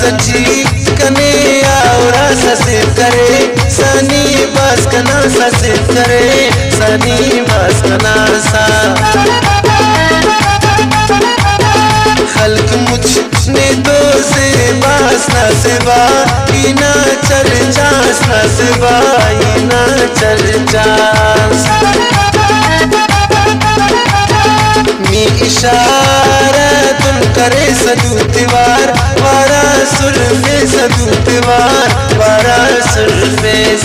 सची कने और ससे करे सनी बस कना ससे करे सनी बस कना सा खल्क मुझ ने तो से बास न सेवा इना चर्चा न सेवा इना चर्चा मी इशारा तुम करे सदूतिवार वारा सुर में सदूतिवार वारा सुर में